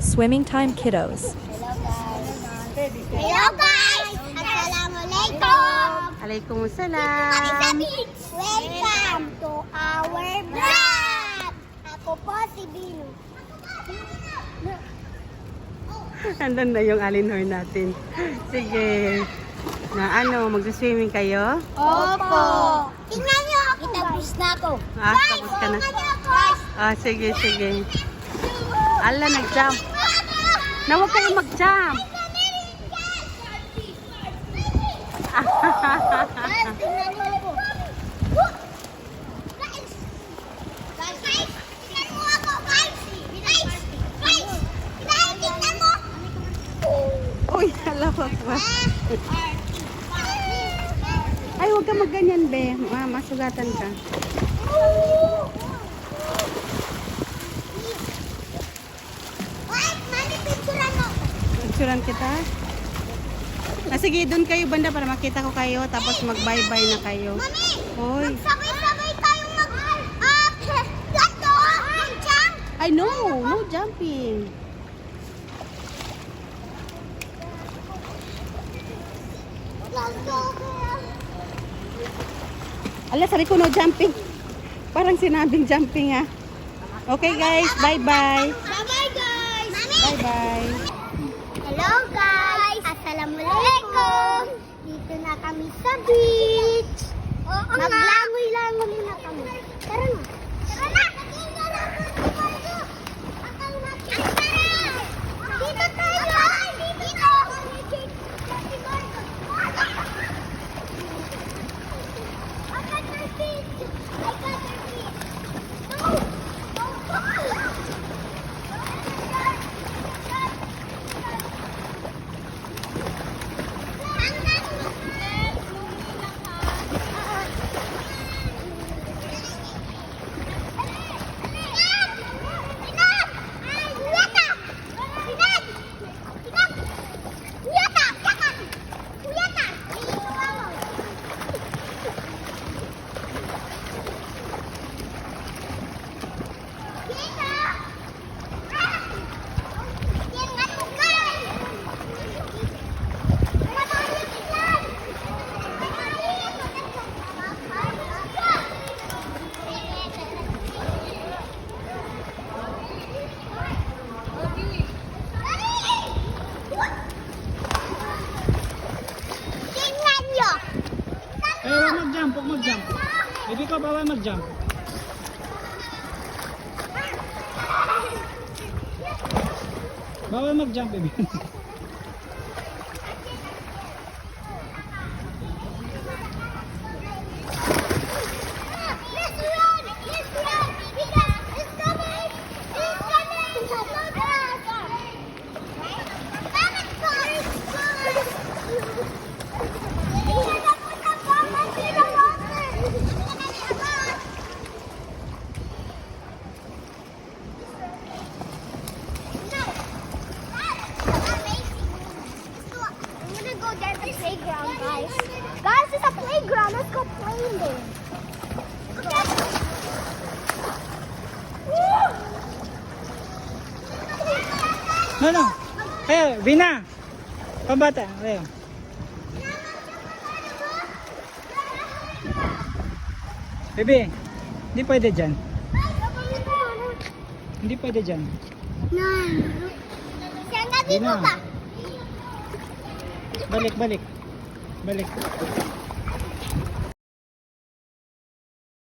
Swimming time, kiddos. Hello guys! Assalamualaikum! Alaikumussalam. Welcome to our vlog! Ako po si Bino. Andun na yung alinhorn natin. Sige. Magsiswimming kayo? Opo! Tingnan niyo ako! Itapos na ako. Tapos ka na. Sige, sige. Ala, nag-jump. Na, huwag kayo mag-jump. Guys, tingnan niyo ako. Guys, tingnan mo ako, guys! Guys! Tingnan mo! Uy, alawak ba? Ay, huwag ka magganyan, be. Masugatan ka. Wait, mami, picturean mo. Picturean kita. Sige, doon kayo banda para makita ko kayo. Tapos mag-bye-bye na kayo. Mami! Hoy. Magsabay-sabay tayong ganto! Mag-jump! Ay, no. No jumping. Ala, sabi ko no jumping. Parang sinabing jumping ah. Okay guys, bye-bye. Bye-bye, guys! Mami! Bye-bye. Hello, guys! Assalamualaikum! Dito na kami sa beach. Maglangoy-langoy na kami. Tara na. Tara na! Dito tayo! Dito! I got your feet! I got your feet! No! Don't fall! Eh, huwag mag-jump, huwag mag-jump. Hindi ko bawal mag-jump. Bawal mag-jump, baby. Playground, guys. Guys, it's a playground. Let's go play in there. No. Eh, Vina. Pambata. Ayo. Baby, hindi pwede dyan. Hindi pwede dyan. Siya nga dito Vina. ba? Balik.